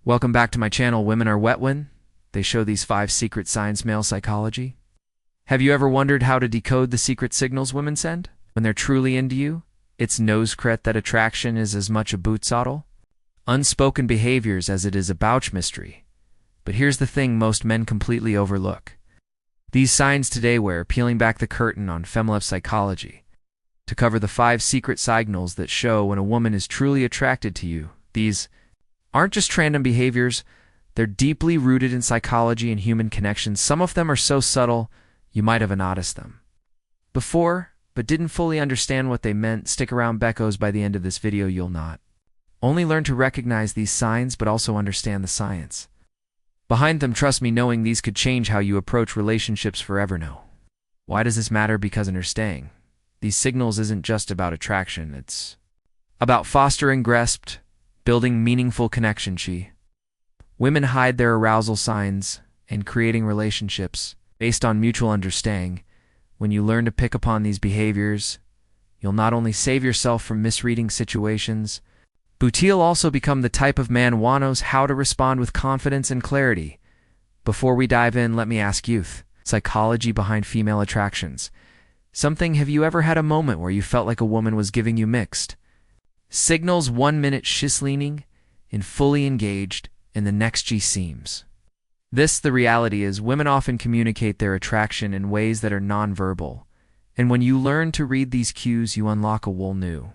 Welcome back to my channel, Women Are Wet When They Show These 5 Secret Signs Male Psychology. Have you ever wondered how to decode the secret signals women send when they're truly into you? It's nosecret that attraction is as much a bootsoddle, unspoken behaviors as it is a bouch mystery. But here's the thing most men completely overlook. These signs today we're peeling back the curtain on female psychology to cover the 5 secret signals that show when a woman is truly attracted to you. These aren't just random behaviors, they're deeply rooted in psychology and human connections. Some of them are so subtle, you might have noticed them before, but didn't fully understand what they meant. Stick around, Beckos. By the end of this video, you'll not only learn to recognize these signs, but also understand the science behind them. Trust me, knowing these could change how you approach relationships forever. No. Why does this matter? Because understanding these signals isn't just about attraction, it's about fostering grasp, building meaningful connection. Women hide their arousal signs and creating relationships based on mutual understanding. When you learn to pick upon these behaviors, you'll not only save yourself from misreading situations, but you'll also become the type of man who knows how to respond with confidence and clarity. Before we dive in, let me ask you, psychology behind female attractions. Have you ever had a moment where you felt like a woman was giving you mixed signals? 1 minute she's leaning and fully engaged, and the next she seems. The reality is, women often communicate their attraction in ways that are nonverbal, and when you learn to read these cues, you unlock a whole new.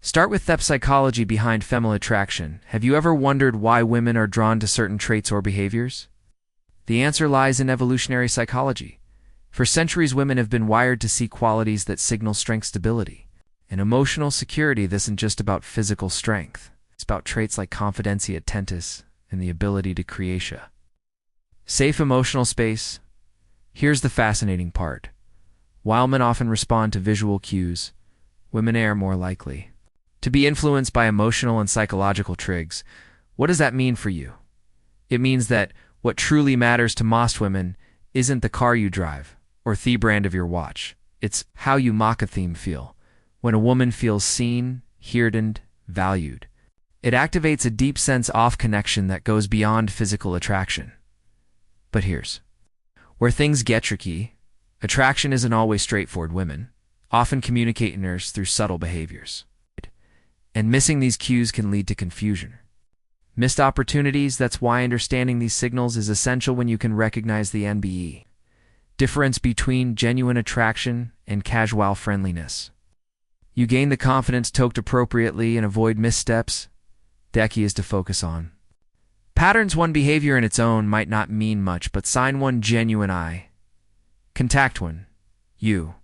Start with the psychology behind female attraction. Have you ever wondered why women are drawn to certain traits or behaviors? The answer lies in evolutionary psychology. For centuries, women have been wired to seek qualities that signal strength, stability, and emotional security. This isn't just about physical strength. It's about traits like confidence, attentiveness, and the ability to create a safe emotional space. Here's the fascinating part. While men often respond to visual cues, women are more likely to be influenced by emotional and psychological triggers. What does that mean for you? It means that what truly matters to most women isn't the car you drive or the brand of your watch. It's how you mock a theme feel. When a woman feels seen, heard, and valued, it activates a deep sense of connection that goes beyond physical attraction. But here's where things get tricky. Attraction isn't always straightforward. Women often communicate inners through subtle behaviors, and missing these cues can lead to confusion, missed opportunities. That's why understanding these signals is essential. When you can recognize the NBE difference between genuine attraction and casual friendliness, you gain the confidence to act appropriately and avoid missteps. The key is to focus on patterns. One behavior in its own might not mean much, but sign one genuine eye contact when you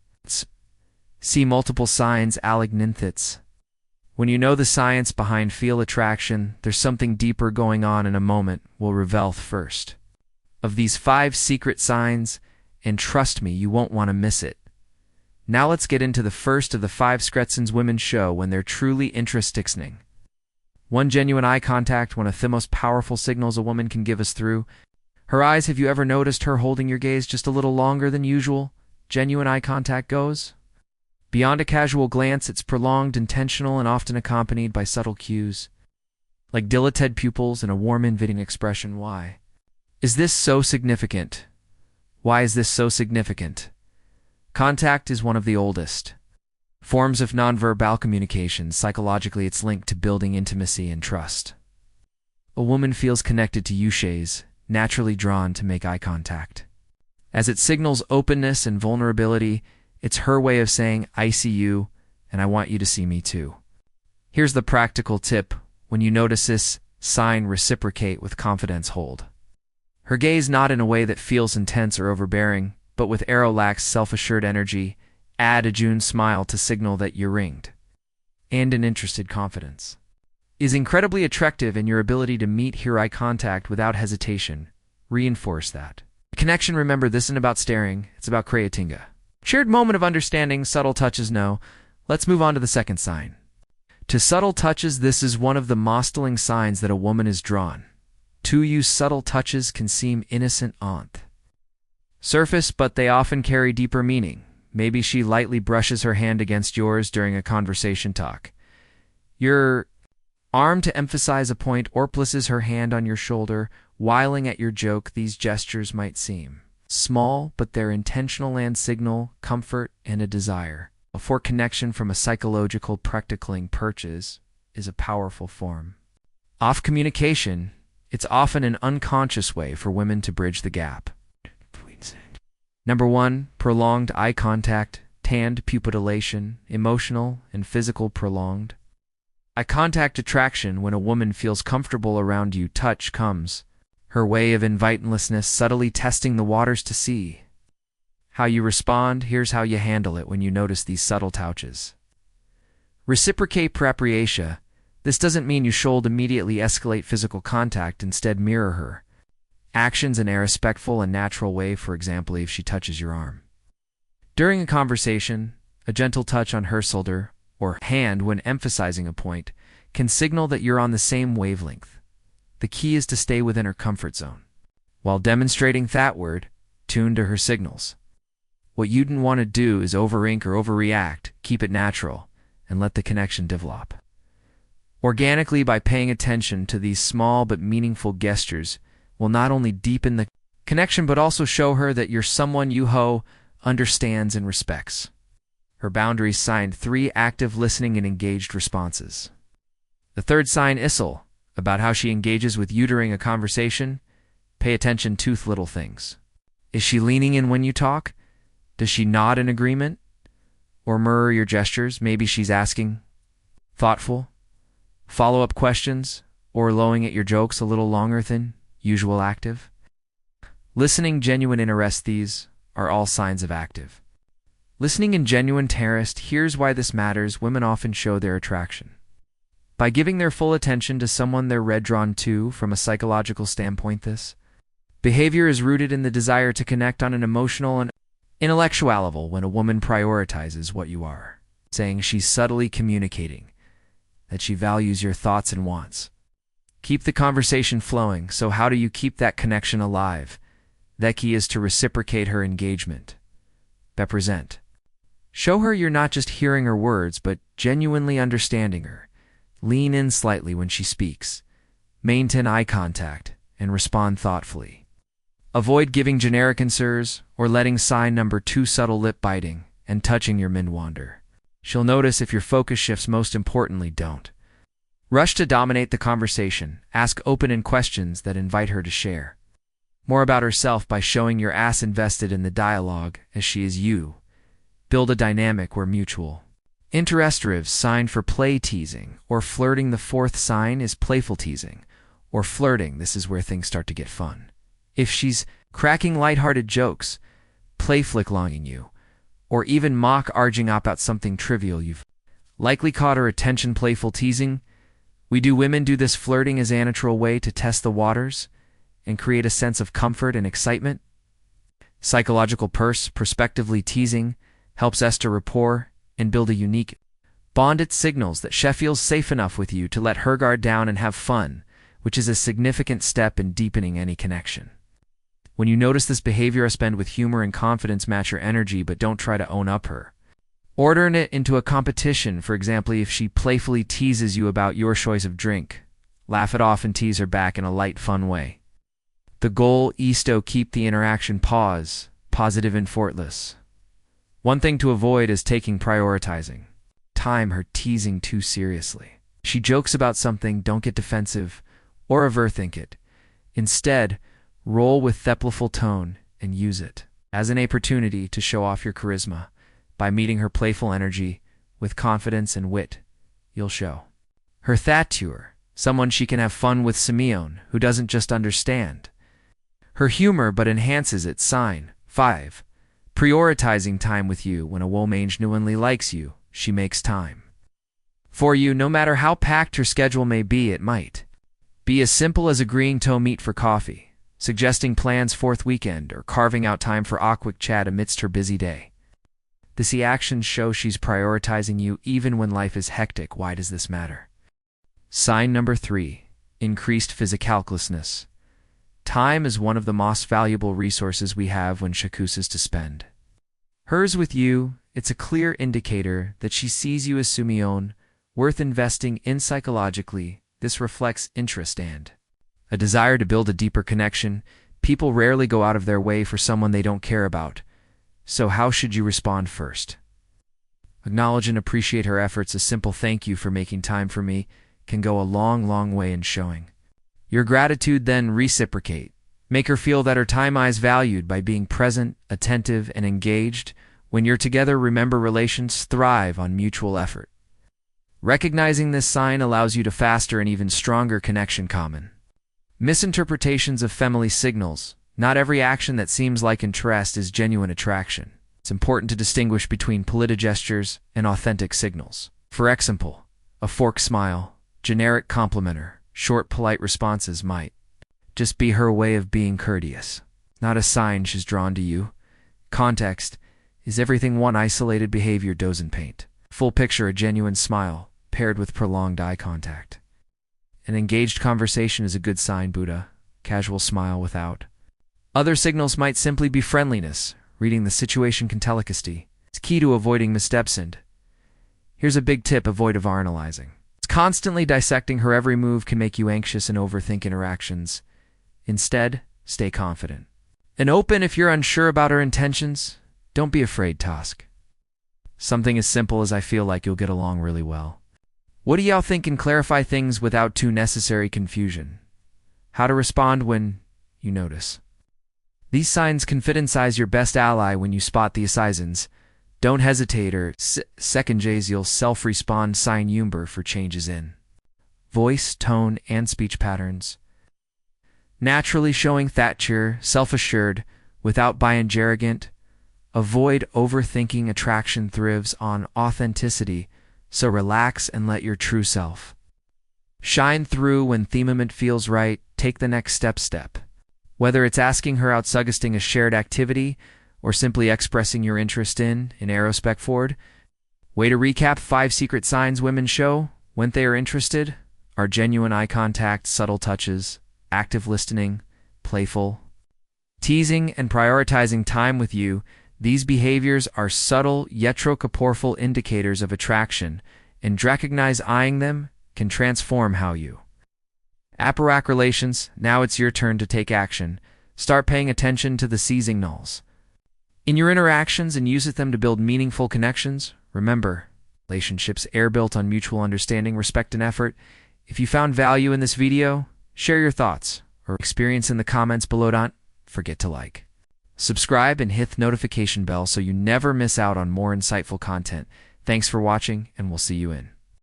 see multiple signs. When you know the science behind feel attraction, there's something deeper going on. In a moment, we'll reveal the first of these 5 secret signs, and trust me, you won't want to miss it. Now let's get into the first of the 5 secrets women show when they're truly interested. 1. Genuine eye contact. One of the most powerful signals a woman can give us through her eyes. Have you ever noticed her holding your gaze just a little longer than usual? Genuine eye contact goes beyond a casual glance. It's prolonged, intentional, and often accompanied by subtle cues like dilated pupils and a warm, inviting expression. Why is this so significant? Why is this so significant? Contact is one of the oldest forms of nonverbal communication. Psychologically, it's linked to building intimacy and trust. A woman feels connected to you, she's naturally drawn to make eye contact, as it signals openness and vulnerability. It's her way of saying, I see you, and I want you to see me too. Here's the practical tip. When you notice this sign, reciprocate with confidence. Hold her gaze not in a way that feels intense or overbearing, but with a relaxed, self-assured energy. Add a June smile to signal that you're ringed. And an interested confidence is incredibly attractive, in your ability to meet her eye contact without hesitation. Reinforce that connection. Remember, this isn't about staring, it's about creating a shared moment of understanding. Subtle touches. No. Let's move on to the second sign. To subtle touches. This is one of the most telling signs that a woman is drawn to you. Subtle touches can seem innocent on the surface, but they often carry deeper meaning. Maybe she lightly brushes her hand against yours during a conversation. You're arm to emphasize a point, or places her hand on your shoulder, whiling at your joke. These gestures might seem small, but they're intentional and signal comfort and a desire for connection from a psychological practical purchase is a powerful form of communication. It's often an unconscious way for women to bridge the gap. Number 1, prolonged eye contact, tanned pupillation, emotional and physical prolonged eye contact attraction. When a woman feels comfortable around you, touch comes her way of invitelessness, subtly testing the waters to see how you respond. Here's how you handle it when you notice these subtle touches. Reciprocate preparation. This doesn't mean you should immediately escalate physical contact. Instead, mirror her actions in a respectful and natural way. For example, if she touches your arm during a conversation, a gentle touch on her shoulder or hand when emphasizing a point can signal that you're on the same wavelength. The key is to stay within her comfort zone while demonstrating that word, tuned to her signals. What you don't want to do is overink or overreact. Keep it natural and let the connection develop organically. By paying attention to these small but meaningful gestures will not only deepen the connection but also show her that you're someone you understands and respects her boundaries. Sign 3, active listening and engaged responses. The third sign is about how she engages with you during a conversation. Pay attention to little things. Is she leaning in when you talk? Does she nod in agreement or mirror your gestures? Maybe she's asking thoughtful follow-up questions or lowing at your jokes a little longer than usual. Active listening, genuine interest. These are all signs of active listening and genuine interest. Here's why this matters. Women often show their attraction by giving their full attention to someone they're drawn to. From a psychological standpoint, this behavior is rooted in the desire to connect on an emotional and intellectual level. When a woman prioritizes what you are saying, she's subtly communicating that she values your thoughts and wants. Keep the conversation flowing. So how do you keep that connection alive? The key is to reciprocate her engagement. Represent. Show her you're not just hearing her words, but genuinely understanding her. Lean in slightly when she speaks. Maintain eye contact and respond thoughtfully. Avoid giving generic answers or letting sign number 2, subtle lip biting and touching your mind wander. She'll notice if your focus shifts. Most importantly, don't rush to dominate the conversation. Ask open-ended questions that invite her to share more about herself. By showing you're as invested in the dialogue as she is you, build a dynamic where mutual interest drives. Sign for play, teasing or flirting. The fourth sign is playful teasing or flirting. This is where things start to get fun. If she's cracking lighthearted jokes, playfully longing you, or even arging up about something trivial, you've likely caught her attention. Playful teasing. Women do this flirting as a natural way to test the waters and create a sense of comfort and excitement. Psychological prospectively teasing helps us to rapport and build a unique bond. It signals that she feels safe enough with you to let her guard down and have fun, which is a significant step in deepening any connection. When you notice this behavior, spend with humor and confidence. Match her energy, but don't try to own up her or turn it into a competition. For example, if she playfully teases you about your choice of drink, laugh it off and tease her back in a light, fun way. The goal is to keep the interaction positive and effortless. One thing to avoid is prioritizing time her teasing too seriously. She jokes about something, don't get defensive or overthink it. Instead, roll with playful tone and use it as an opportunity to show off your charisma. By meeting her playful energy with confidence and wit, you'll show her that you're someone she can have fun with. Simeon, who doesn't just understand her humor but enhances it. Sign 5. Prioritizing time with you. When a woman genuinely likes you, she makes time for you, no matter how packed her schedule may be. It might be as simple as agreeing to meet for coffee, suggesting plans for the weekend, or carving out time for a quick chat amidst her busy day. This actions show she's prioritizing you even when life is hectic. Why does this matter? Sign number 3. Increased physicalness. Time is one of the most valuable resources we have when she chooses to spend hers with you. It's a clear indicator that she sees you as Simeon, worth investing in psychologically. This reflects interest and a desire to build a deeper connection. People rarely go out of their way for someone they don't care about. So how should you respond first? Acknowledge and appreciate her efforts. A simple thank you for making time for me can go a long way in showing your gratitude. Then reciprocate. Make her feel that her time is valued by being present, attentive, and engaged. When you're together, remember relations thrive on mutual effort. Recognizing this sign allows you to foster an even stronger connection. Common misinterpretations of family signals. Not every action that seems like interest is genuine attraction. It's important to distinguish between polite gestures and authentic signals. For example, a forced smile, generic compliment, or short polite responses might just be her way of being courteous, not a sign she's drawn to you. Context is everything. One isolated behavior doesn't paint full picture. A genuine smile paired with prolonged eye contact. An engaged conversation is a good sign. Buddha, casual smile without other signals might simply be friendliness. Reading the situation can delicacy. It's key to avoiding missteps. And here's a big tip: avoid overanalyzing. Constantly dissecting her every move can make you anxious and overthink interactions. Instead, stay confident and open. If you're unsure about her intentions, don't be afraid to ask. Something as simple as "I feel like you'll get along really well. What do y'all think?" and clarify things without too necessary confusion. How to respond when you notice these signs. Confidence your best ally when you spot the signs. Don't hesitate or second guess. You'll self-respond. Sign Yumber for changes in voice, tone, and speech patterns. Naturally showing that you're self-assured without being arrogant. Avoid overthinking. Attraction thrives on authenticity, so relax and let your true self shine through. When themament feels right, take the next step. Whether it's asking her out, suggesting a shared activity, or simply expressing your interest in aerospec forward. Way to recap: 5 secret signs women show when they are interested are genuine eye contact, subtle touches, active listening, playful teasing, and prioritizing time with you. These behaviors are subtle yet powerful indicators of attraction, and recognize eyeing them can transform how you approach relations. Now it's your turn to take action. Start paying attention to the signals in your interactions and use them to build meaningful connections. Remember, relationships are built on mutual understanding, respect, and effort. If you found value in this video, share your thoughts or experience in the comments below. Don't forget to like, subscribe, and hit the notification bell so you never miss out on more insightful content. Thanks for watching, and we'll see you in